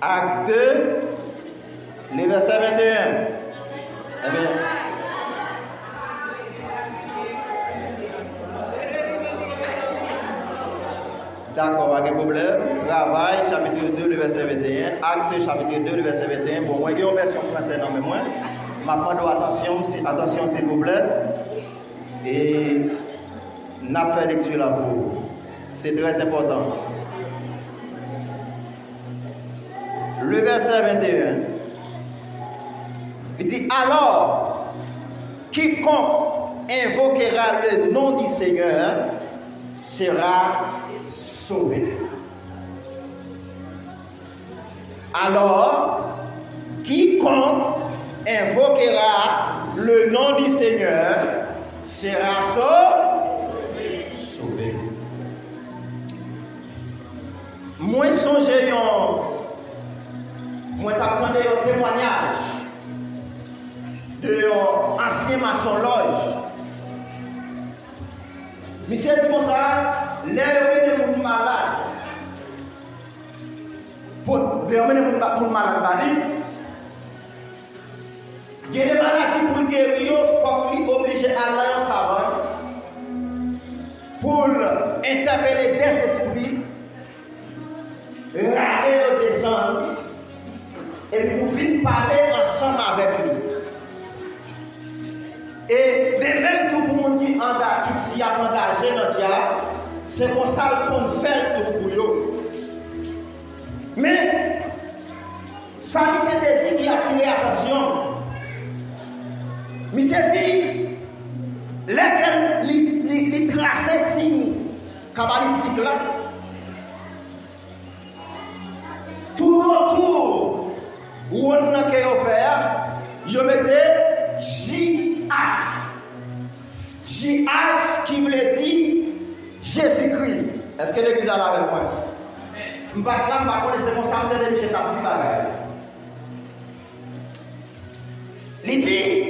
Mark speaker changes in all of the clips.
Speaker 1: Acte 2, les versets 21. Eh bien, d'accord, pas de problème. Travail, chapitre 2, le verset 21. Acte, chapitre 2, le verset 21. Bon, moi, j'ai une version française, non, mais moi, m'apprendre attention, s'il vous plaît. Et n'a fait lecture là pour vous. C'est très important. Le verset 21. Il dit, alors, quiconque invoquera le nom du Seigneur sera sauvé. Alors, quiconque invoquera le nom du Seigneur sera sauvé. Moi, songez, moi, t'attendais un témoignage de ancien maçon loge. Monsieur dit comme ça, les gens malades. Pour les gens malades, il y a des maladies pour guérir, il faut qu'ils obligent à aller en savane pour interpeller des esprits, râler au descendre, et pour venir parler ensemble avec lui. Et de même tout le monde qui a engagé notre diable, c'est comme ça qu'on fait tout pour eux. Mais ça, s'était dit qu'il a attiré attention. Monsieur dit, les tracés signes kabbalistiques là, tout autour où on a fait, il mettait JH. JH qui voulait dire Jésus-Christ. Est-ce que l'église est là avec moi? Je ne sais pas si c'est mon sang de Dieu. Il dit,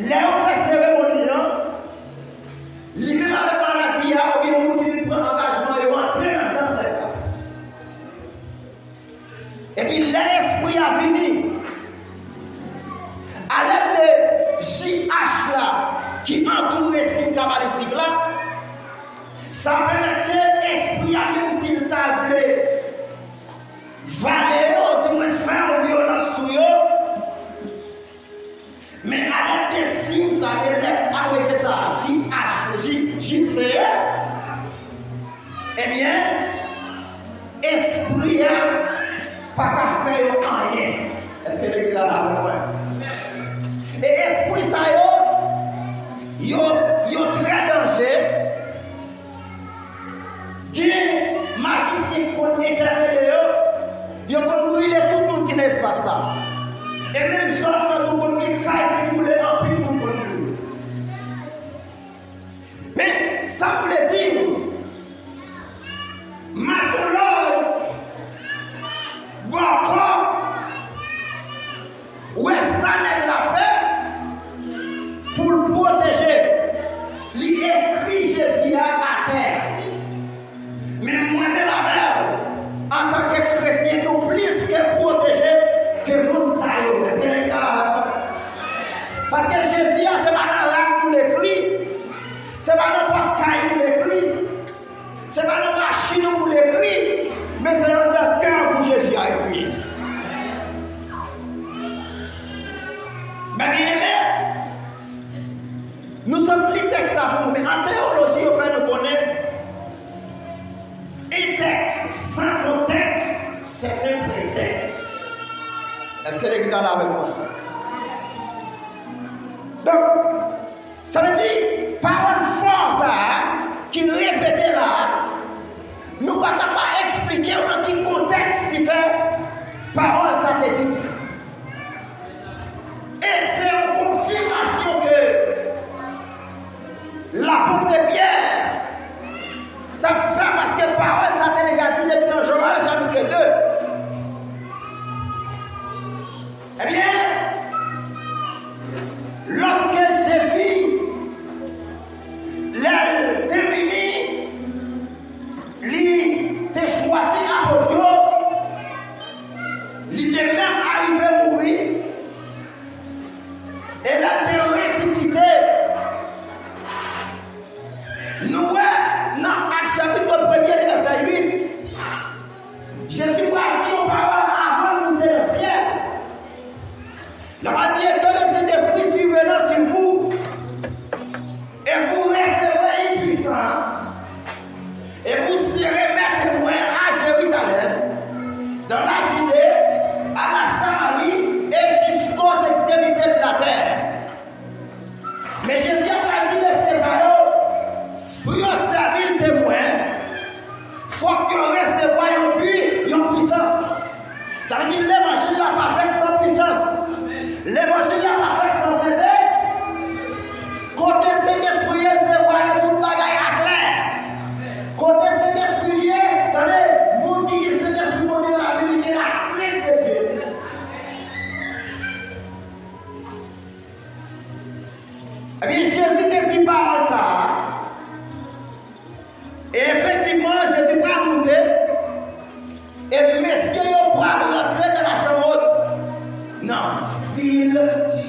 Speaker 1: là on fait cérémonie, il même avec maladie, il y a des gens qui prennent engagement et entrent dans cette cas. Et puis l'esprit a venu à l'aide de JH là, qui entoure les signes kabbalistiques là, ça permet que l'esprit a même s'il t'a voulu valer, du moins faire violence sur eux, mais à l'aide des signes, ça a été après ça, JC, eh bien, esprit n'a pas qu'à faire rien. Est-ce que l'église a là avec moi? Et esprit ça yo très danger. Qui magicien qu'on interpelle yo qu'on brûler tout le monde qui n'est pas là. Et même ça tout le monde qui caille qui brûler en plus pour brûler. Mais ça voulait dire maçonnerie bon où est ça n'est la fait pour le protéger. Il écrit Jésus à terre. Mais moi-même, en tant que chrétien, nous plus que protéger que nous savons. Parce que Jésus, ce n'est pas dans l'âme nous l'écrit, ce n'est pas dans notre caille nous l'écrit, ce n'est pas dans la machine nous l'écrit, mais c'est dans le cœur que Jésus a écrit. Mais bien aimé, nous sommes les textes à vous, mais en théologie, au fait, nous connaissons. Un texte sans contexte, c'est un prétexte. Est-ce que l'église est là avec moi? Donc, ça veut dire, parole forte, qui répétait là, nous ne pouvons pas expliquer dans quel contexte qui fait parole ça te dit. Et c'est une confirmation que l'apôtre Pierre t'as fait parce que parole ça t'a déjà dit depuis dans Joël chapitre 2. Eh bien, lorsque Jésus l'a devenu, lui t'a choisi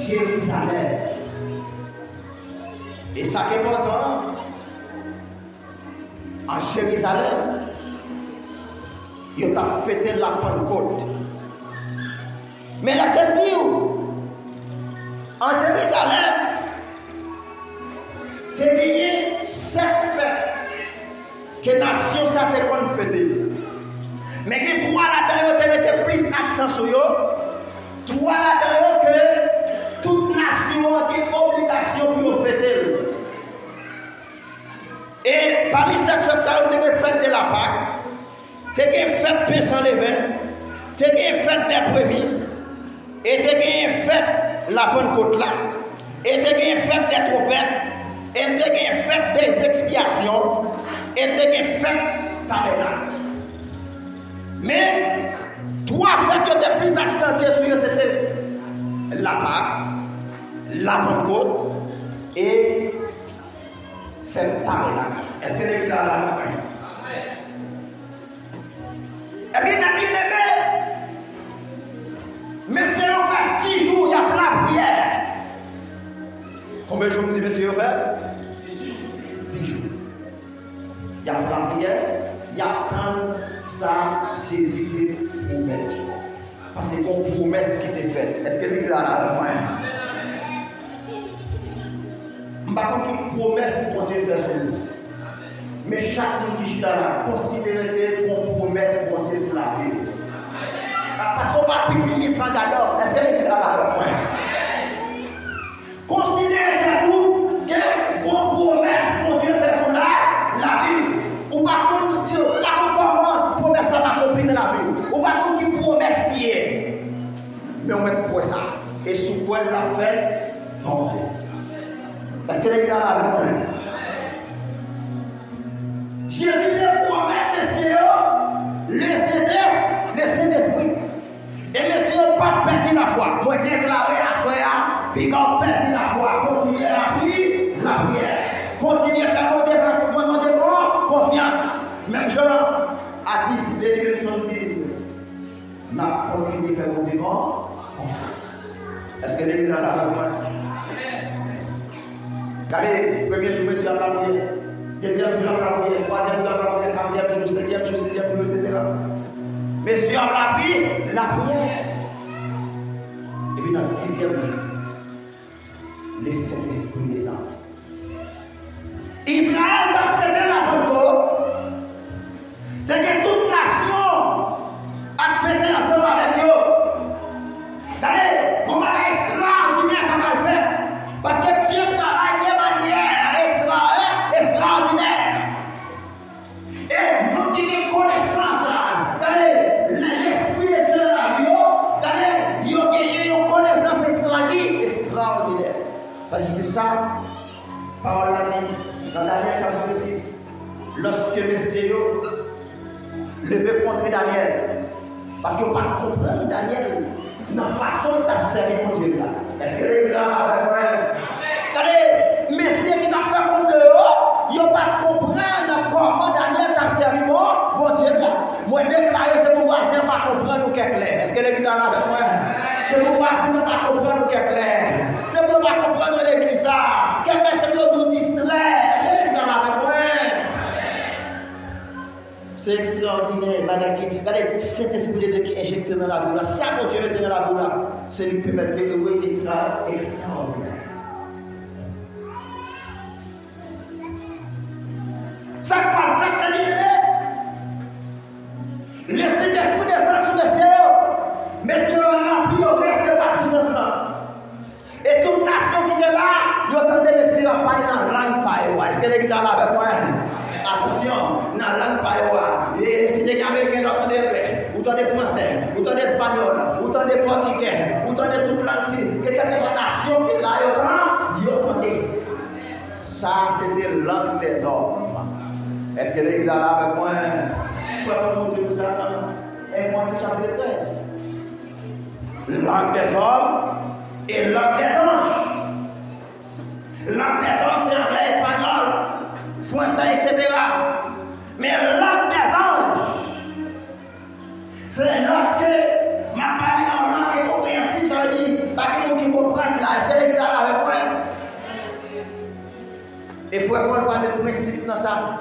Speaker 1: Jérusalem. Et ça qui est important, en Jérusalem, il a fêté la Pentecôte. Mais laissez-moi dire, en Jérusalem, il y a eu 7 fêtes que la nation s'est fêtée. Mais il y a 3 là-dedans qui mettaient plus accent sur eux. 3 là-dedans que toute nation a une obligation pour fêter. Et parmi cette fête, ça a été fête de la Pâque, il y a une fête pain sans levain, il y a une fête des prémices, et il y a une fête la Pentecôte là, et il y a une fête des trompettes, et il y a une fête des expiations, et il y a une fête tabernacle. Mais 3 fêtes qui étaient plus accentuées sur eux, c'était la Pâque, la Pentecôte et fête tabernacle. Est-ce que l'église a là? Eh bien, bien aimé, messieurs, on fait 10 jours, il y a la prière. Combien de jours, messieurs, on fait 10 jours. Il y a la prière, il y a tant ça, Jésus fait promesse. Parce que c'est une promesse qui t'est faite. Est-ce que l'église a là? Je ne sais pas quelle promesse qu'on Dieu fait sur nous. Mais chaque monde qui est là, considère que une promesse qu'on Dieu sur la vie. Parce qu'on va petit mis sans d'ador. Est-ce que l'église a là? Considère que tout, que une promesse qu'on Dieu fait sur la vie. Ou pas comment promesse ça va accomplir dans la vie. Ou pas comme qui promesse qui est. Mais on met quoi ça? Et sous quoi la fait? Non. Parce que l'église a là. Jésus est pour mettre les Saint-Esprit. Et messieurs, pas perdre la foi. Moi, déclarer à soi, puis quand perdre la foi, continuez la prière. Continuez à faire monter confiance. Même Jean a dit, si les gens dit, n'a continué à faire monter confiance. Est-ce que l'église a là avec moi? Regardez, premier jour, monsieur, à la prière. Deuxième jour, à la prière. Troisième jour, à la prière. Quatrième jour, cinquième jour, sixième jour, etc. Monsieur, à la prière. Et puis, dans le 6e jour, le Saint-Esprit descend. Israël va fêter la Pentecôte. C'est que toute nation a fêté ensemble avec eux. Regardez, on va extraordinaire comme elle fait. Parce que Dieu travaille de manière extraordinaire. Et nous qui avons connaissance, regardez, l'Esprit de Dieu dans la vie, regardez, il y a une connaissance extraordinaire. Parce que c'est ça, parole a dit, dans Daniel chapitre 6, lorsque messieurs levaient contre Daniel, parce qu'on ne peut pas comprendre Daniel, dans la façon d'observer mon Dieu là. Est-ce que les gens avec moi? Regardez, messieurs qui t'a fait contre le haut, ils ne peuvent pas comprendre comment Daniel t'a servi mon Dieu là. Moi, déclarer, c'est mon voisin ne pas comprendre ou qu'est clair. Est-ce que les gens avec moi? C'est mon voisin ne pas comprendre ou qu'est clair. C'est pour ne pas comprendre l'église là. Quelqu'un c'est pour nous distraire. Est-ce que les gens avec moi? C'est extraordinaire. Regardez, cet esprit de Dieu qui est injecté dans la vie là. Ça, mon Dieu met dans la vie là. C'est lui qui peut mettre le extraordinaire. Ça va faire le Saint-Esprit descend sur messieurs. Messieurs, on remplit au reste de la puissance. Et toute nation qui est là, ils entendent messieurs parler dans la langue païwa. Est-ce que l'église est là avec moi? Attention, dans la langue païwa. Et si les Américains entendent anglais, ou entendent français, ou entendent espagnol, ou entendent portugais, ou entendent toute langue, que quelque soit nation qui est là, ils entendent. Ça, c'est des langues des hommes. Est-ce que l'église est là avec moi? Je vais vous montrer ça dans 1 Corinthiens chapitre 13. Langue des hommes et langue des anges. Langue des hommes, c'est anglais, espagnol, français, etc. Mais langue des anges, c'est lorsque ma parole en langue est compréhensible, ça veut dit, pas que nous qui comprennent là. Est-ce que l'église est là avec moi? Et frère Paul parle de principe dans ça.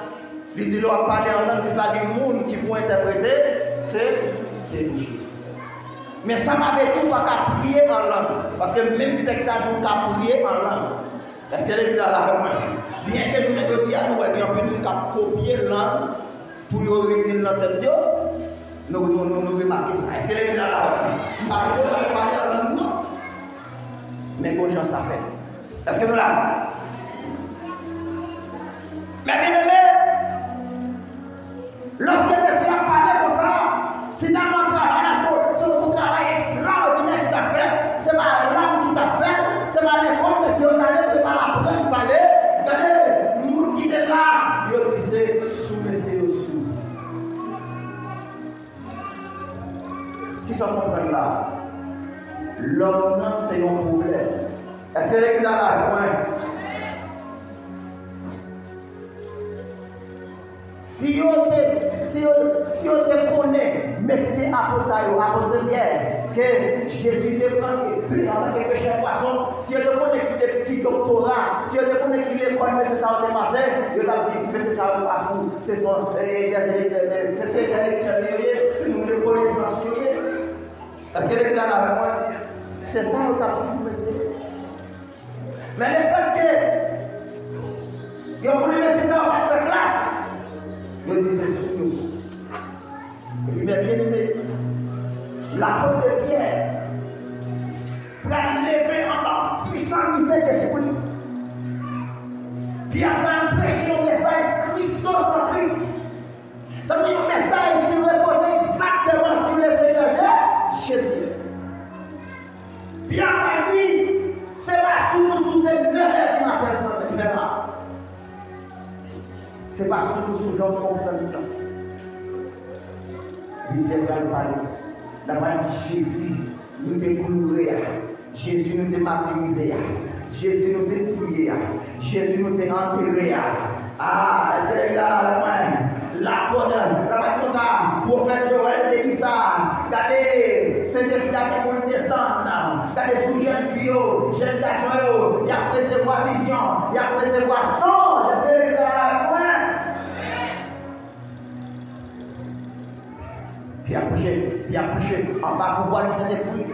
Speaker 1: Il dit, l'on parler en langue, ce n'est pas du monde qui peut interpréter, c'est Dieu. Mais ça m'avait dit qu'on va prier en langue. Parce que même texte a dit qu'on va prier en langue. Est-ce que l'église est là avec moi? Bien que je ne dis à nous, et puis nous avons copié la langue pour régler dans tête de Dieu, nous remarquons ça. Est-ce que l'église est là avec moi? Nous ne parler en langue, non. Mais bon, gens, ça fait. Est-ce que nous l'avons? Mais bien aimé, lorsque Messie a parlé comme ça, c'est dans notre travail, c'est son travail extraordinaire qui t'a fait, c'est pas l'âme qui t'a fait, c'est pas l'école, mais si on allait peut l'apprendre à parler, regardez, le monde qui est là, il dit c'est sous, mais c'est sous. Qui sont comprennent là? L'homme, c'est un problème. Est-ce que l'église est là avec moi? Si on te connaît, Messie apôtre Pierre, que Jésus te prend en tant que pécheur poisson, si on te connaît qui doctorat, si on te connaît qui l'école, mais c'est ça on te passé, il t'a dit, mais c'est ça on pas fou, c'est son intellectuel, c'est nous les connaissances. Est-ce que l'église est là avec moi? C'est ça on t'a dit, Messie. Mais le fait que, il a voulu mettre ça, on va faire classe. Je disais sous. Et puis, mes bien-aimés, l'apôtre Pierre prend lever en bas puissant du Saint-Esprit. Puis après prêcher un message christocentrique. Ça veut dire un message qui repose exactement sur le Seigneur Jésus. Puis après dit, c'est pas sous ces 9h du matin qu'on fait là. C'est pas sous ce genre de comprendre. Il vient de parler. La parole dit Jésus nous découvrir. Jésus nous démartyrisé. Jésus nous détruit. Jésus nous enterré. Ah, est-ce que l'église est là avec moi? L'apôtre, la partie comme ça, prophète Joël te dit ça. Regardez, Saint-Esprit a pour nous descendre. Regardez sous jeune fille, jeune garçon, il y a recevoir vision, il y a recevoir son. Est-ce que l'église est là avec moi? Puis approcher, en bas pour voir le Saint-Esprit.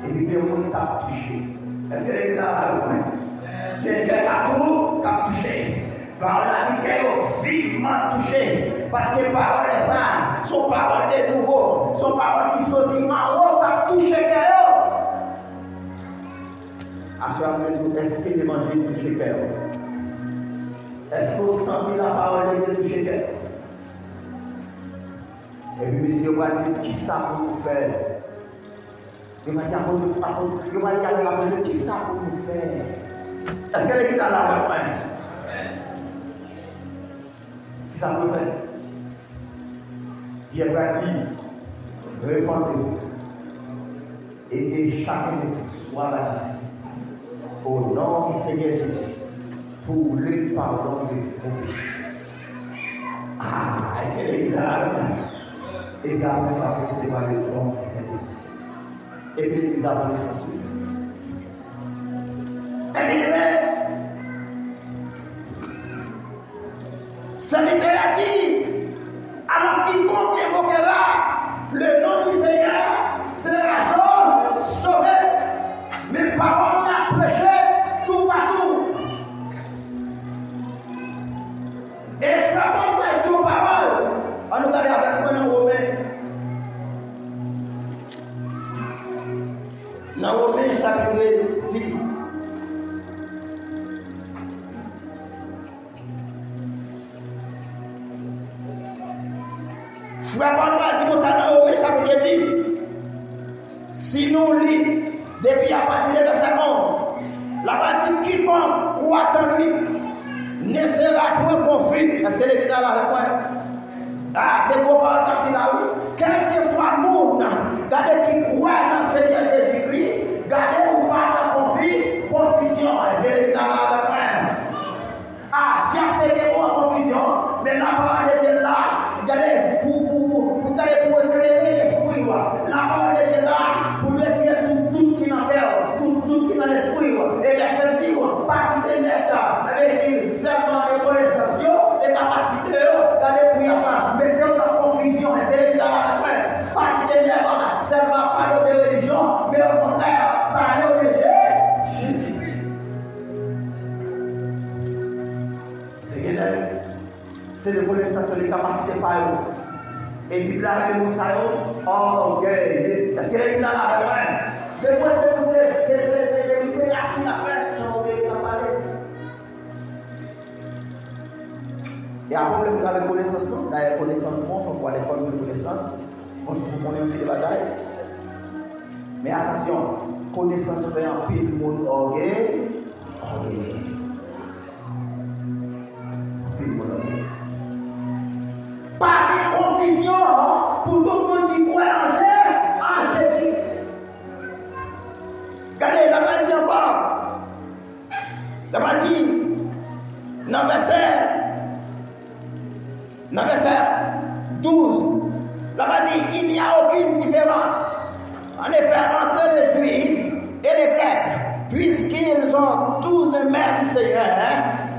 Speaker 1: Et puis, bien, on t'a touché. Est-ce que l'église est là avec moi? Quelqu'un qui a touché. Parole a dit qu'elle est vivement touchée. Parce que parole est ça. Son parole de nouveau. Son parole qui sont dit en haut, qui a touché qu'elle. À ce moment-là, est-ce que l'évangile touche cœur? Est-ce que vous sentez la parole de Dieu toucher cœur? Et puis, monsieur va dire, qui ça pour nous faire? Il va dire, qui ça pour nous faire? Est-ce que l'église est là avec moi? Qui ça pour nous faire? Il va dire, répandez-vous. Et que chacun de vous soit baptisé. Au nom du Seigneur Jésus. Pour le pardon de vos péchés. Ah, est-ce que l'église est là avec moi? Et gardez ça pour se dévoiler le nom du Saint-Esprit. Et puis l'église a volé sa suite. Et bien aimé, serviteur a dit, alors quiconque évoquera le nom du Seigneur sera sauvé. Mes paroles à prêcher tout partout. Et frappons pas dit aux paroles. On nous garde avec moi dans Romains. Dans Romains chapitre 10. Frappons pas dit comme ça dans Romains chapitre 10. Si nous lisons depuis à partir du verset 11, la partie quiconque croit en lui ne sera point confus. Est-ce que l'église est là avec moi? Ah, c'est pour parler comme tu l'as eu. Quel que soit le monde, regardez qui croit dans le Seigneur Jésus-Christ, regardez ou pas dans confusion. Est-ce que l'église est là avec moi? Ah, j'ai été en confusion, mais la parole de Dieu là, regardez, pour éclairer l'esprit. Et les samedis, pas quitter net, avec seulement les connaissances et capacités, regardez pour y avoir, mettez-vous dans confusion. Est-ce que l'église a la réponse? Pas quitter net, seulement parler de religion, mais au contraire, parler de Jésus-Christ. C'est les connaissances, les capacités par eux. Et puis là, les gens oh, ok. Est-ce que l'église a la réponse? De moi, c'est littérature à faire, sans obéir à parler. Il y a un problème avec connaissance, non? D'ailleurs, connaissance, bon, il faut voir l'école de connaissance. On se connaît aussi les bagailles. Mais attention, connaissance fait un pile monde orgueil. Pas de confusion pour tout le monde qui croit en Jésus. Regardez, la Bible dit encore. La Bible dit, dans verset 12, la Bible dit, il n'y a aucune différence, en effet, entre les Juifs et les Grecs, puisqu'ils ont tous le même Seigneur,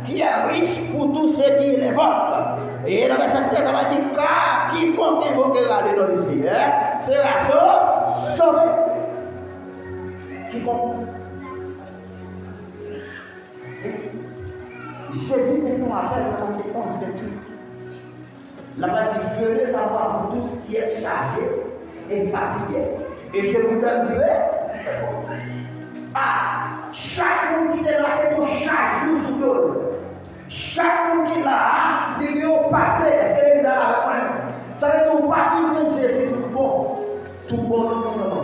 Speaker 1: qui est riche pour tous ceux qui l'évoquent. Et dans verset 13, ça va dire, car quiconque invoquera le nom du Seigneur sera sauvé. Quiconque. Jésus te fait un appel dans la partie 11, 28. La partie venez savoir vous tous qui êtes chargés et fatigués. Et je vous donne du chaque monde qui est là, qui chaque nous sous l'eau. Chaque monde qui est là, il est au passé. Est-ce que l'église a la réponse? Ça veut dire que vous partez de Dieu, c'est tout bon. Tout bon, non.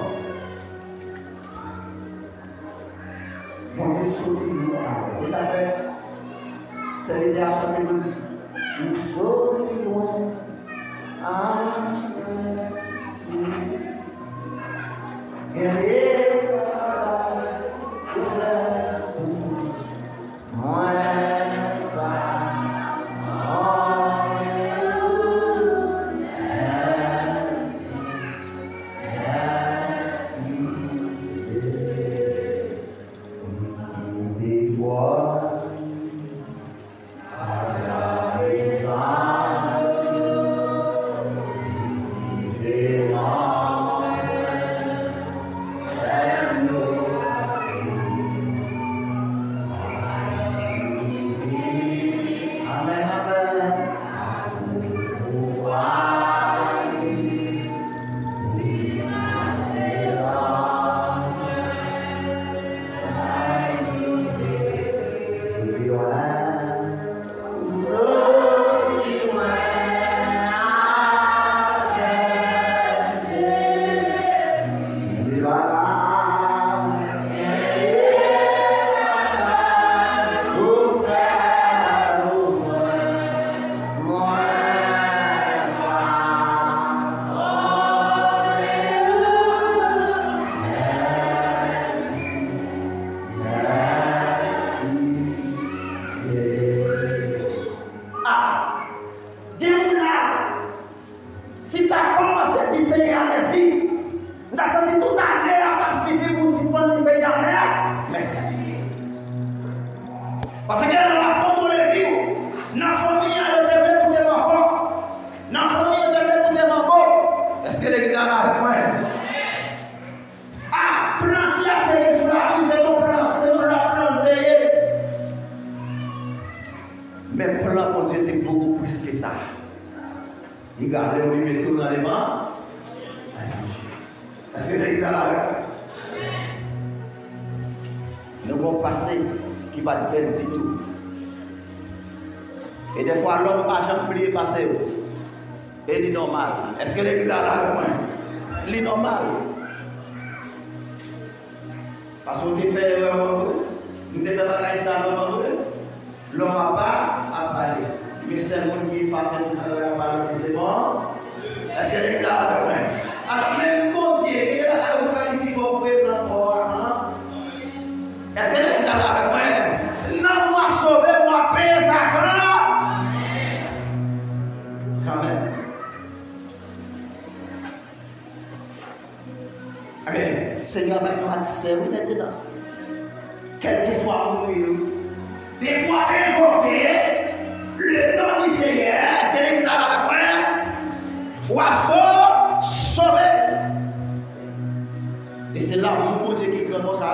Speaker 1: Bon Dieu sorti de nous. Et ça fait, c'est l'idée à chaque fois dit, nous sortis loin. Merci. Regardez, vous frères, moi. Et des fois, l'homme n'a jamais oublié passer. Et dit normal. Est-ce que l'église a la réponse? C'est normal. Parce qu'on fait erreur, nous devons faire ça normalement. L'homme n'a pas à parler. Mais c'est le monde qui est face à nous, c'est bon. Est-ce que l'église a la réponse? Alors, même bon Dieu, il est là pour faire qu'il faut payer l'emploi. Est-ce que l'église a la réponse? Non, moi sauver, moi payer sa grande. Amen. Amen. Seigneur va nous accès maintenant. quel que soit nous, des fois invoquer le nom du Seigneur. Est-ce que l'église est avec moi? Ou à sauver. Et c'est là mon Dieu qui prend ça.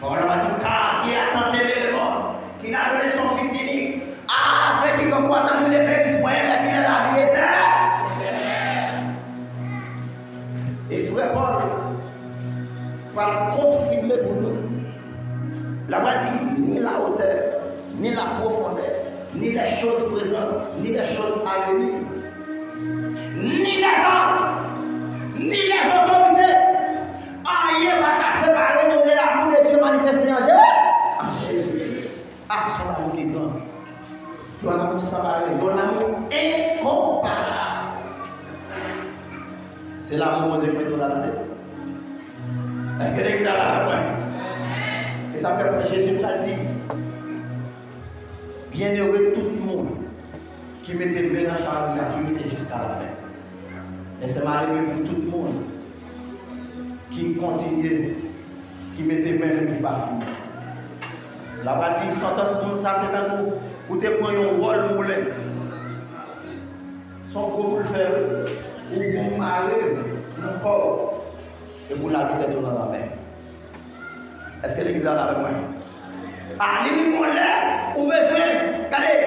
Speaker 1: On a dit car Dieu a tant aimé le monde qu'il a donné son fils unique afin qu'il ne croit dans le périsse point mais qu'il ait la vie éternelle. Et frère Paul va confirmer pour nous. La voix dit ni la hauteur, ni la profondeur, ni les choses présentes, ni les choses à venir, ni les hommes, ni les autorités. Rien ne va séparer nous de l'amour de Dieu manifesté en Jésus. Ah, son amour qui est grand. Ton amour sans pareil, ton amour incomparable. C'est l'amour de Dieu que nous attendons. Est-ce que l'église a la et ça fait Jésus l'a dit. Bienheureux tout le monde qui mettait bien dans la charge qui était jusqu'à la fin. Et c'est malheureux pour tout le monde qui continue, qui mettait même le bas. La partie sentence, ça c'est dans nous, pour te prendre un rôle moulin. Son gros pour faire, ou bon mari, mon corps, et pour la vie dans la main. Est-ce que l'église a la main? Ah, les moulins, ou besoin, allez,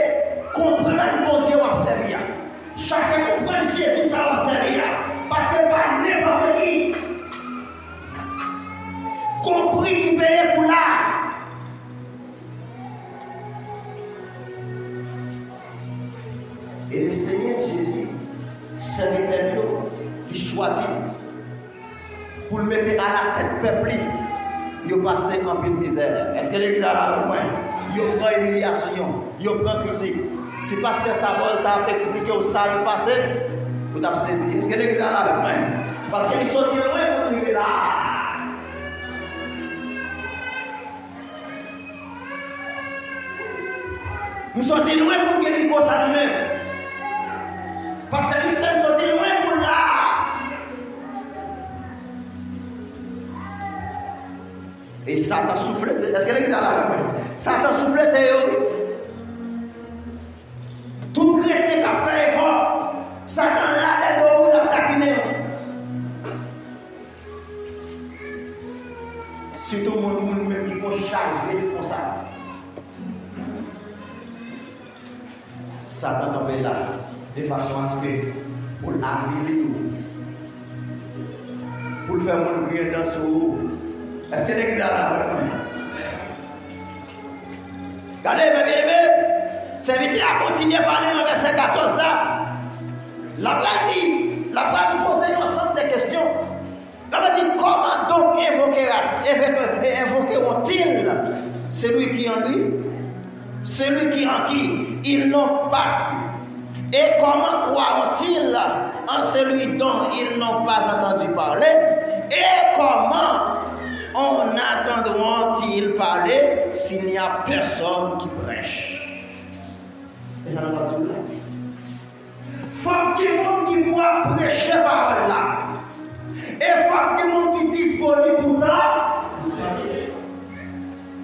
Speaker 1: comprendre mon Dieu en servir. Cherchez à comprendre Jésus ça en servir. Parce que pas n'importe qui. Compris qui paye pour là. Et le Seigneur Jésus, serviteur, il choisit pour le mettre à la tête peuple, il passe en peu de misère. Est-ce que l'église a la main? Il prend humiliation, il prend critique. Si pasteur Savol t'a expliqué au salle passé, vous t'avez saisi. Est-ce que l'église a la main? Parce qu'il sortit loin pour arriver là. Nous sommes loin pour que nous ça nous-mêmes. Parce que nous sommes loin pour là. Et Satan souffle. Est-ce que l'église a la main? Satan souffle. Tout chrétien qui a fait effort, Satan l'a aidé où il a taquiné. Surtout le monde même qui est chargé responsable. Satan tombé là, de façon à ce que pour arriver, pour faire mon prière dans ce haut. Est-ce que l'église a la regardez, mes bien-aimés, serviteur a continué à parler dans le verset 14 là. La plaque posé un ensemble de questions. La plaque dit comment donc invoqueront-ils celui qui en lui, celui qui en qui ils n'ont pas cru? Et comment croiront-ils en celui dont ils n'ont pas entendu parler? Et comment entendront-ils parler s'il n'y a personne qui prêche? Et ça n'a pas tout là. Faut qu'il y ait monde qui pourra prêcher parole là. Et faut qu'il y ait monde qui est disponible pour ça.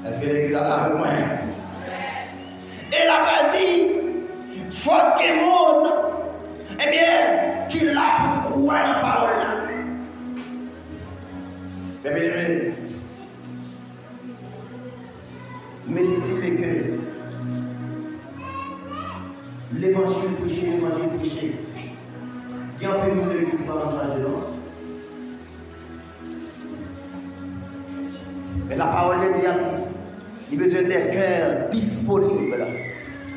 Speaker 1: Est-ce que l'église a la loin? Et la Bible dit, faut qu'il y ait monde, eh bien, qui l'a pour croire dans la parole là. Mais c'est que l'évangile prêché, il y a un peu de l'église par le nom. Mais la parole de Dieu a dit, il a besoin des cœurs disponibles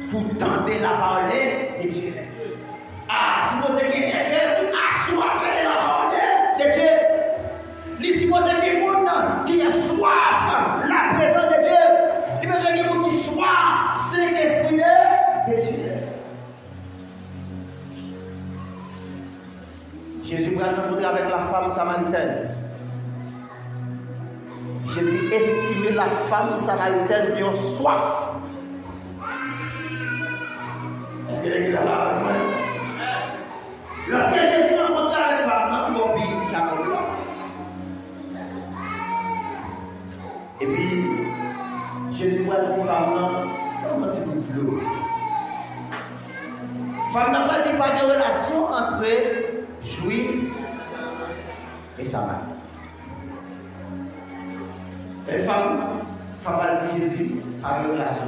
Speaker 1: pour tenter la parole de Dieu. Ah, si vous avez des cœurs qui assoiffent de la parole de Dieu, il suppose qu'il y a des gens qui ont soif la présence de Dieu. Il besoin qu'il y ait des gens qui soient Saint-Esprit de Dieu. Jésus va nous rencontrer avec la femme samaritaine. Jésus estimait la femme samaritaine qui a soif. Est-ce que l'église a la main? Lorsque Jésus m'a rencontré avec sa femme, mon pays qui a compris. Et puis, qu'il n'y a pas de relation entre juif et samaritain. Et femme va dire Jésus a une relation.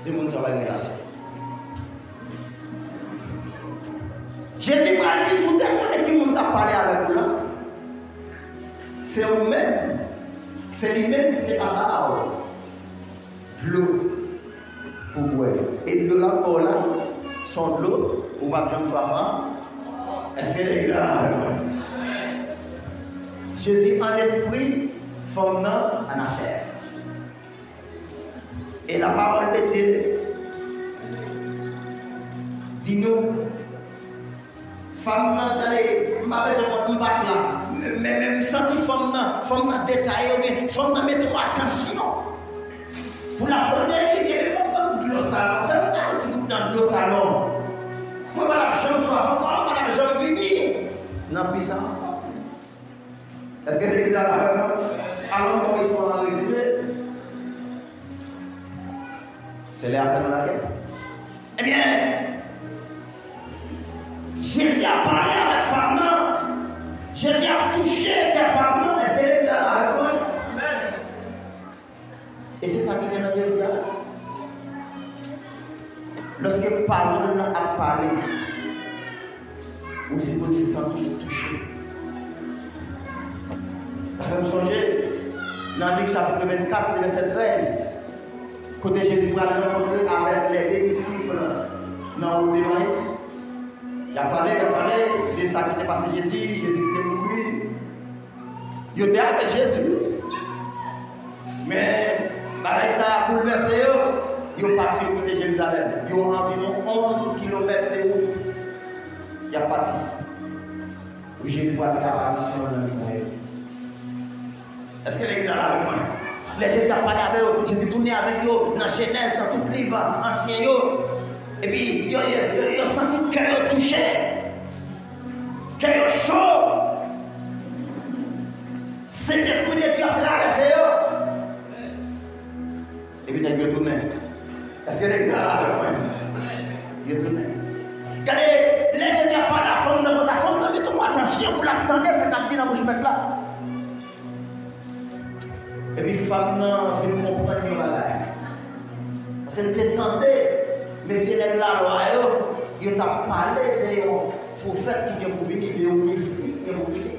Speaker 1: Deux mondes ont une relation. Jésus va dire, vous devez qui monde a parlé avec vous là. C'est vous-même. C'est lui-même qui est en bas. L'eau pour boire. Et de l'eau pour là, son l'eau, ou ma jeune femme, est-ce qu'elle est là? Jésus en esprit, forme en chair. Et la parole de Dieu dit nous, femme dans les là, mais même senti femme dans détaillé, femme dans mettre attention. Pour la donner, il dit, mais pas dans le salon, faites dans le salon. Moi, madame, je me suis encore, madame, je me venir. Non, puis ça. Est-ce que l'église a la réponse? Alors, quand ils sont en résumé, c'est les affaires de la guerre. Eh bien, Jésus a parlé avec Fernand. Jésus a touché avec Fernand. Est-ce que l'église a la réponse? Et c'est ça qui vient dans Jésus. Lorsque parole a parlé, vous supposez sentir toucher. Vous songez dans Luc chapitre 24, verset 13, côté Jésus va rencontrer avec les disciples dans le Maïs. Il a parlé de ça qui était passé Jésus qui était mort. Il était avec Jésus. Mais ça a bouleversé eux. Ils sont partis au côté de Jérusalem. Ils ont environ 11 km de route. Ils sont partis. Jésus va faire apparition dans le monde. Est-ce que l'église a là avec moi? Les Jésus a parlé avec eux, Jésus tourné avec eux dans Genèse, dans tout le livre ancien. Et puis, ils ont senti le cœur touché, cœur chaud. C'est l'esprit de Dieu a traversé eux. Et puis, ils ont tourné. Est-ce que l'église a là avec moi? Ils ont tourné. Regardez, les Jésus a parlé à la femme de la femme, mettez attention pour l'attendre, c'est comme dit dans le bouche là. Et puis, femme, non, je ne comprends pas le bagage. Parce qu'elle t'entendait, mais si elle est là, il t'a parlé de prophète qui est pour venir, de Messie qui est pour venir.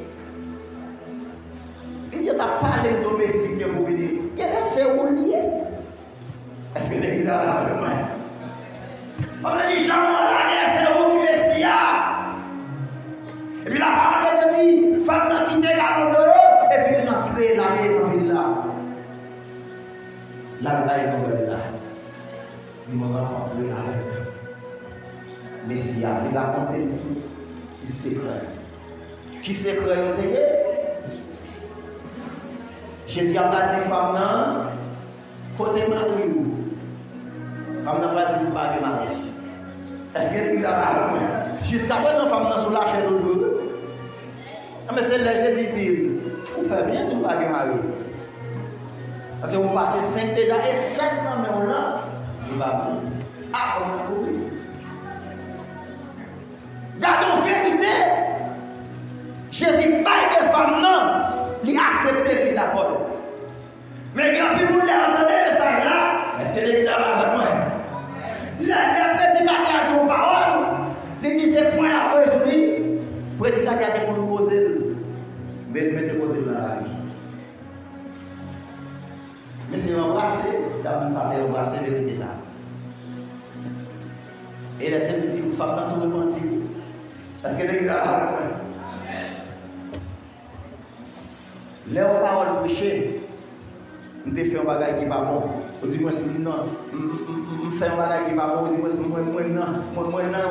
Speaker 1: Il t'a parlé de Messie qui est pour venir. Quel est ce lié? Est-ce que l'église a là avec moi? On me dit, Jean, c'est où qui Messie a? Et puis la parole de Dieu dit, femme n'a quitté la robe de l'eau, et puis il est entré l'année dans la ville là. Là, il est là. Dis-moi, on va rentrer avec Messia. Il a compté tout petit secret. Qui secret il y a? Jésus a dit femme, côté Marie. Femme n'a pas dit pas de mariage. Est-ce que l'église a parlé? Jusqu'à présent, femme n'a pas la chair de l'eau. Mais c'est le Jésus dit, vous faites bien de pas de mariage. Parce que vous passez 5 déjà et 7 ans, mais on a, il va mourir. Ah, on a mourir. Gardons vérité. Jésus pas de femme, non. Il a accepté, il d'accord. Mais il y a plus de monde qui entend le message là. Est-ce que l'église a avec moi? Les prédicateurs a dit parole. Il dit c'est point à résolu. Prédicateur a dit qu'on pose. Mais te poser dans la vie. Mais c'est embrasser, d'abord ça fait embrasser la vérité ça. Et la Sainte dit, une femme dans tout repentir. Parce que l'église a la parole. Les paroles prêchées, nous devons faire un bagage qui n'est pas bon. On dit, moi, non, je fais un bagage qui n'est pas bon. On dit, moi, un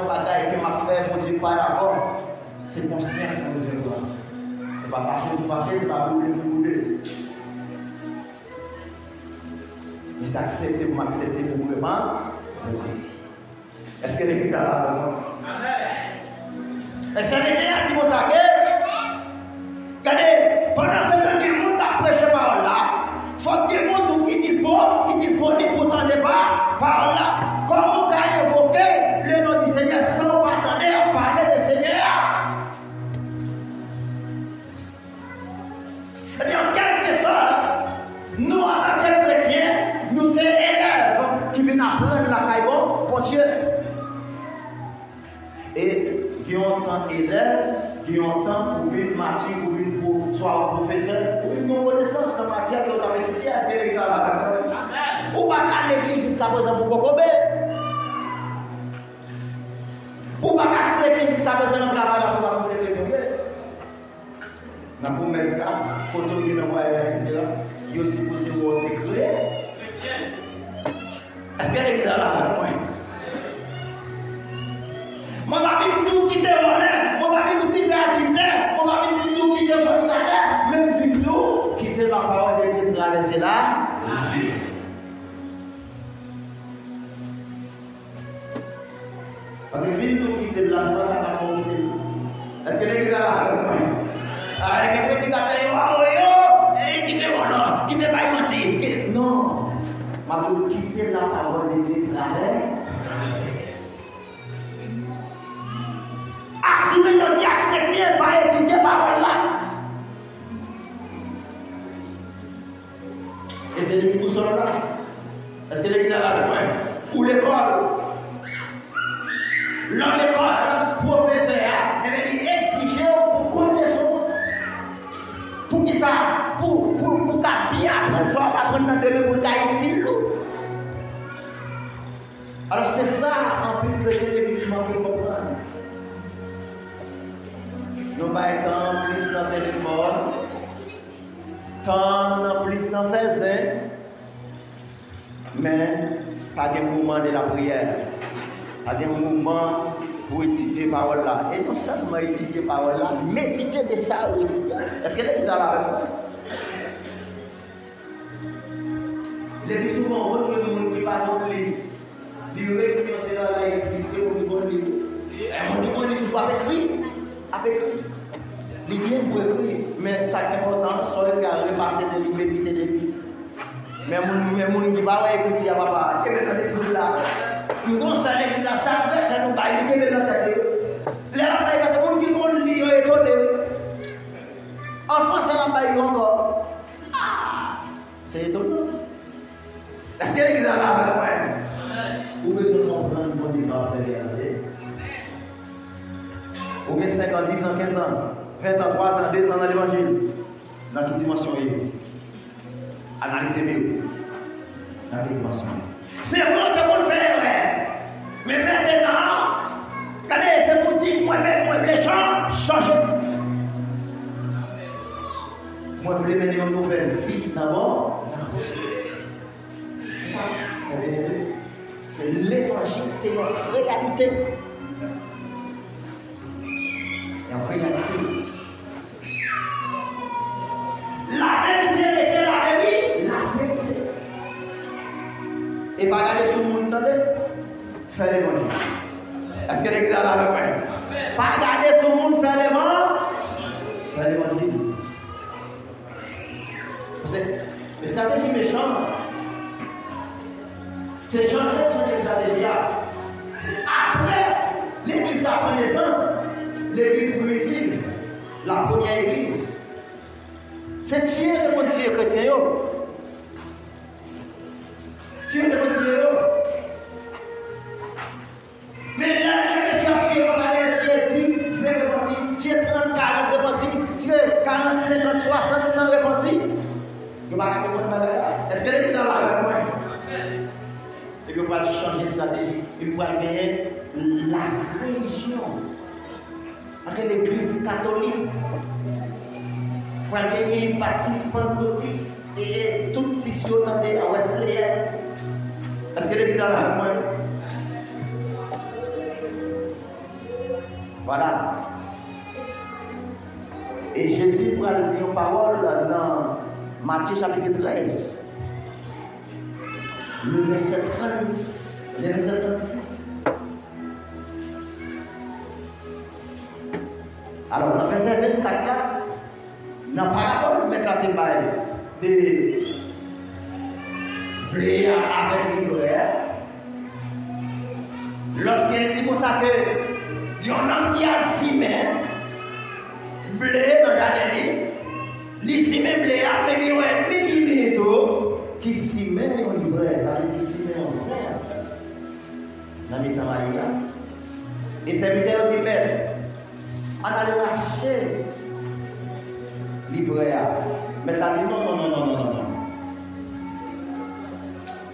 Speaker 1: bagage qui m'a fait, mon Dieu, pas d'accord. C'est conscience, mon Dieu. Ce n'est pas fâché pour fâcher, ce n'est pas bouler pour bouler. Mais c'est accepté pour m'accepter pour vraiment. Est-ce que l'église a là avec moi? Est-ce que l'église a dit mon saké? Regardez, pendant ce temps que le monde a prêché par là, il faut que le monde qui disponible pour t'en débat par là. Comment on a évoqué le nom du Seigneur sans attendre à ont tant élève, qui ont tant pour une matière, pour une pour soit un professeur, pour une connaissance de matière que vous avez étudié, est-ce que l'église a ou pas qu'à l'église jusqu'à présent pour Kokobé? Ou pas qu'à chrétien jusqu'à présent pour travailler pour pas conseiller Dieu? Dans la promesse, quand on vient dans le voyage, etc., il y a aussi posé au secret. Est-ce que l'église a là? Moi, je vais tout quitter mon moi, je vais tout quitter l'activité, moi, je vais tout quitter le fornicateur, même si tout quitter la parole de Dieu, traverser là. Parce que si tout quitter là, c'est pas ça qu'on va quitter. Est-ce que l'église a là? Avec les prédicateurs, ils quittez mon nom, quittez pas mentir. Non, je vais quitter la parole de Dieu, traverser. Je me dis à chrétien, pas étudier parole là. Et c'est lui qui nous sommes là. Est-ce que l'église est là avec moi? Ou l'école? Dans l'école, le professeur, il exige pour connaître pour qui ça? Pour qu'à bien apprendre, il faut apprendre dans demain pour qu'à utile. Alors c'est ça, en plus, que c'est l'église qui comprendre. Nous pas être plus dans le téléphone, tant plus dans le faisant, mais pas de moment de la prière, pas de moment pour étudier la parole là. Et non seulement étudier la parole là, méditer de ça ou étudier. Est-ce que l'église est là avec moi? Les plus souvent, on retrouve des gens qui ne parlent pas de livre. Livre qui est dans l'église, qui est dans le livre. Et on dit toujours avec lui. Avec lui. Il est bien pour écrire, mais ça est important, soit qu'il a repassé de lui, méditer de lui. Mais mon qui va écouter à papa, quel est l'esprit là? Nous sommes à l'église à chaque fois, ça nous baille, il est dans la tête. Les rapailles, parce que mon qui vont lire et étonné. En français, la baille encore. Ah! C'est étonnant. Est-ce que l'église a là avec moi? Vous besoin de comprendre une bonne histoire, c'est regardez. Ou bien 5 ans, 10 ans, 15 ans, 20 ans, 3 ans, 2 ans dans l'évangile. Dans quelle dimension est-ce? Analysez mieux. Dans quelle dimension? C'est vrai que vous le faites, mais maintenant, c'est pour dire moi-même, les gens changent. Moi, je voulais mener une nouvelle vie d'abord. C'est l'évangile, c'est notre réalité. En réalité, la vérité était la vérité. Et pas regarder sur le monde, attendez, faire l'évangile. Est-ce que l'église est là avec moi? Pas regarder sur le monde, faire l'évangile. C'est une stratégie méchante. C'est changer de stratégie. Après, l'église a pris naissance. L'église primitive, la première église, c'est tuer de mon Dieu chrétien. Tuer de mon Dieu. Mais là, si on tue, on s'arrête, tu es 10, 20 repentis, tu es 30, 40 repentis, tu es 40, 50, 60, 100 repentis. Je ne vais pas répondre à ça. Est-ce que l'église est là avec moi? Et puis on va changer de stratégie. Et puis on va gagner la religion. Avec l'église catholique, pour gagner une baptiste, pentecôtiste et tout tissu dans les Wesleyan. Est-ce que l'église est là avec moi? Voilà. Et Jésus va le dire en parole dans Matthieu chapitre 13, le verset 36. Alors, dans le verset 24 là, dans la parabole, mettre la déballe de blé avec livret, lorsqu'il dit comme ça que il y a un homme qui a simé blé dans le jardin, il simé blé avec un demi qui simé un livret, ça veut dire qu'il simé en serre dans les temps. Et c'est lui qui dit, livrer. Mais tu as dit non.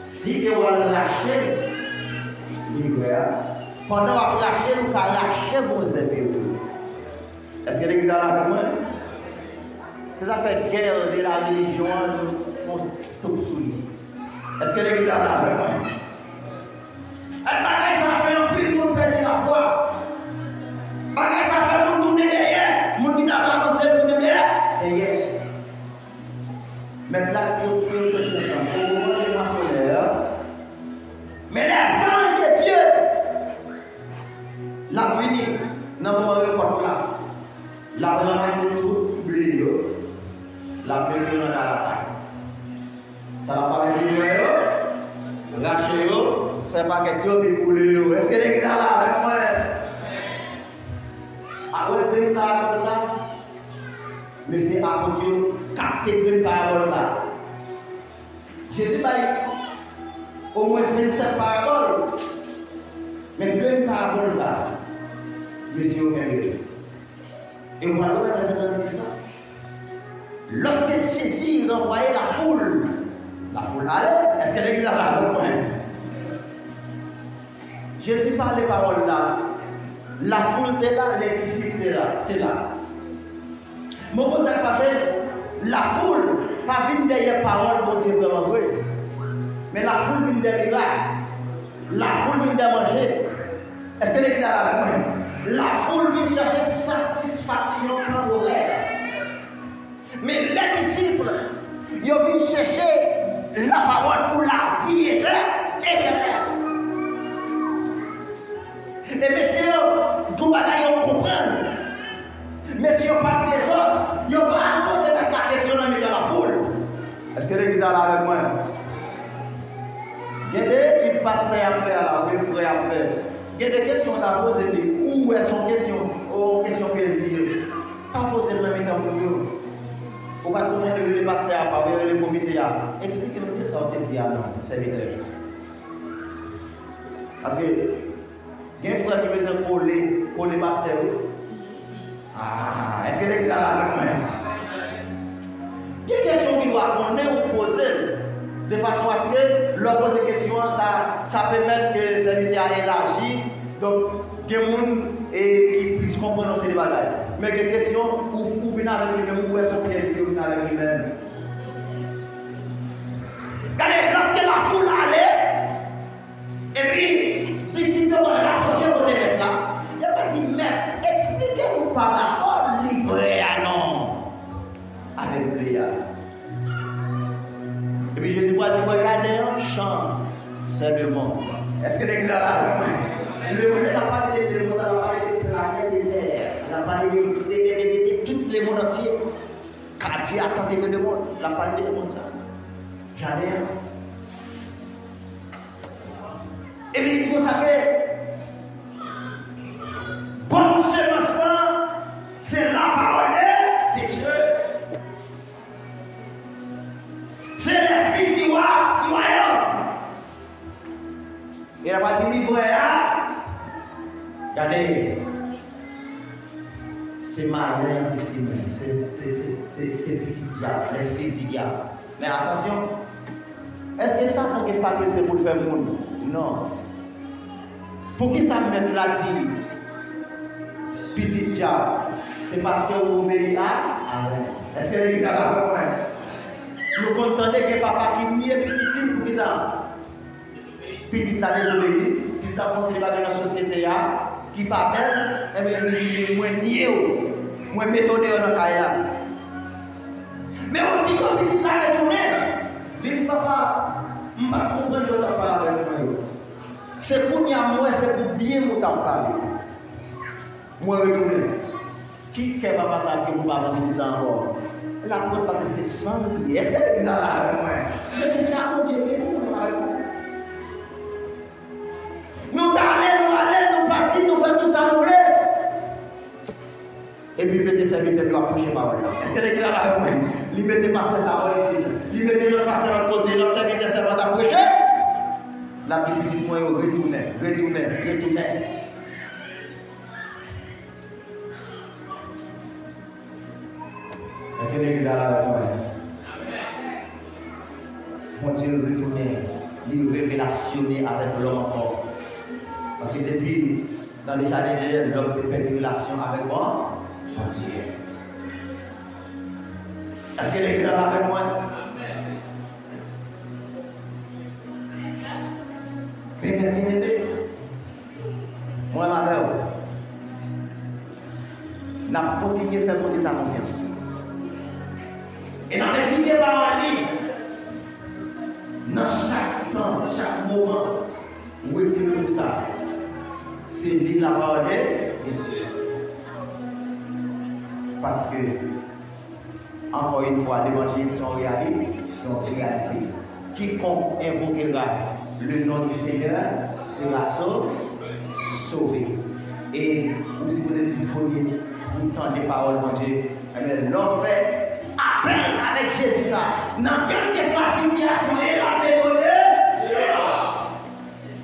Speaker 1: Si vous allez lâcher livrer, pendant que vous lâchez, vous allez lâcher vos amis. Est-ce que l'église est là avec moi? C'est ça fait guerre de la religion, nous font stop sous lui. Est-ce que l'église est là avec moi? Ça fait un peu de monde perdre la foi. Ça fait pour tourner derrière. Mon qui t'a avancé, tourner derrière. Mais là, tu es au maçonnaire. Mais les anges de Dieu, la fini, dans mon report là, la ramasser tout, oublier, la mettre dans la taille. Ça la fait venir, racher, faire paquet de puis couler. Est-ce que l'église est là avec moi? Après, une parole comme ça, mais c'est à Dieu capter une parole comme ça. Jésus va au moins 27 paroles, mais une parole comme ça, monsieur Aucun. Et on va voir dans verset 36 là. Lorsque Jésus renvoyait la foule allait, est-ce que l'église est là avec moi? Jésus parlait paroles là. La foule était là, les disciples étaient là. Mon bon Dieu passé, la foule, pas vient derrière parole, mon Dieu vraiment vrai. Mais la foule vient derrière là. La foule vient de manger. Est-ce que l'église est là avec moi? La foule vient chercher satisfaction temporaire. Mais les disciples, ils viennent chercher la parole pour la vie éternelle. Et messieurs, tout le monde comprend. Messieurs, pas de désordre, ils n'ont pas posé la question dans la foule. Est-ce que l'église est là avec moi? Il y a des petits pasteurs à faire là, des frères à faire. Il y a des questions à poser, où est son question? Oh, question que je pas poser le même temps pour nous. On va connaître les pasteurs à part, les comités à. Expliquez-nous ça, on te dit à nous, serviteur. Parce que, il y a un frère qui veut coller les pasteurs. Ah, est-ce que l'église est là avec moi? Il y a des questions qui doivent connaître ou poser, de façon à ce que leur poser des questions, ça permet que le serviteur élargi. Donc, il y a des gens qui puissent comprendre ces bagages. Mais des questions où vous venez avec lui-même, où est-ce que vous venez avec lui-même? Regardez, lorsque la foule allait, et puis, disciples vont rapprocher votre maître là, il a pas dit, mais expliquez-nous par la parole livrée à non. Avec Léa. Et puis Jésus va dire, regardez un champ seulement. Est-ce que l'église est là? Le monde n'a pas parlé de monde, n'a parlé de planète, de terre, n'a parlé de tous les mondes entiers. Car Dieu a tant aimé le monde, n'a parlé de monde ça. Jardin. Et puis il faut savoir, bonne semence, c'est la parole de Dieu. C'est les filles du royaume. Et la partie livrée, regardez, c'est malin ici, c'est petit diable, les fils du diable. Mais attention, est-ce que ça n'a pas faculté pour faire le monde? Non. Pour qui ça met la dit petit diable? C'est parce que vous obéissez à. Est-ce que l'église a la comprendre? Nous contendez que papa qui nie petit pour qui ça? Petit la désobéi, puis ça fonce les bagages dans la société qui pas belle, et bien il est moins nié, moins méthodé dans le cas. Mais aussi quand petit ça retourne, il dit papa, je ne comprends pas de parler avec moi. C'est pour moi, c'est pour bien me parler. Moi retourner. Qui est papa ça que vous ne pouvez pas dire encore? La preuve parce que c'est sans lui. Est-ce que l'église est là avec moi? Mais c'est ça mon Dieu qui est pour nous avec moi. Nous allons, nous partir, nous faisons tout ça, nous voulons. Et puis, mettez serviteur de approcher par là. Est-ce que l'église est là avec moi? Lui mettez pasteur ça ici. Lui mettez notre pasteur de l'autre côté, notre serviteur servant d'approcher. La petite visite, moi, retournez. Est-ce que l'église a la moi? Mon Dieu retourner, lui relationner avec l'homme encore. Parce que depuis, dans les années, l'homme a perdu relation avec moi, mon Dieu. Est-ce que l'église a avec moi? Bien, moi, ma mère, n'a continué à faire monter sa confiance. Et dans les étudier par en ligne, dans chaque temps, chaque moment, vous retirez tout ça. C'est lire la parole de Dieu. Parce que, encore une fois, l'évangile sont réalité, donc réalité. Quiconque invoquera le nom du Seigneur sera sauvé. Et si vous êtes disponible pour entendre les paroles de Dieu, l'on fait appel avec Jésus ça. Dans quelques facilitations et la méthode.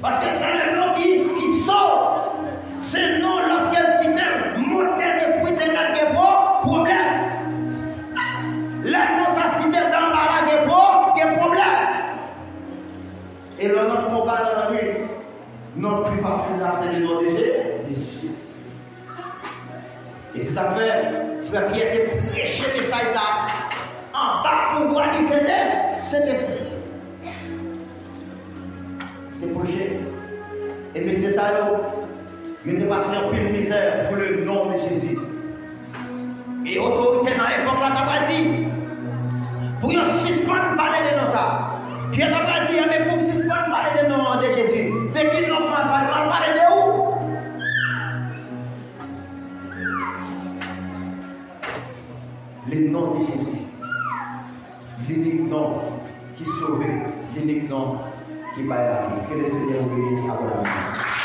Speaker 1: Parce que c'est le nom qui sort. C'est le nom lorsqu'elle cite monte des esprits ténèbres qui est problème. Le nom ça cite dans l'embarras qui est problème. Et le nom combat dans la nuit. Non plus facile là, c'est le nom de Jésus. Et c'est ça que fait, frère Pierre te prêché le message ça. En bas pour voir qui c'est l'esprit. Te prêché. Et monsieur Sayo, il est passé en pile misère pour le nom de Jésus. Et autorité dans l'époque là, t'as pas dit. Pour y suspendre parler de nous ça. Pierre t'a pas dit, mais pour suspendre parler de nom de Jésus. Dès qu'il n'a pas parlé de où? Le nom de Jésus. L'unique nom qui sauve, l'unique nom qui va la vie. Que le Seigneur vous bénisse à vous.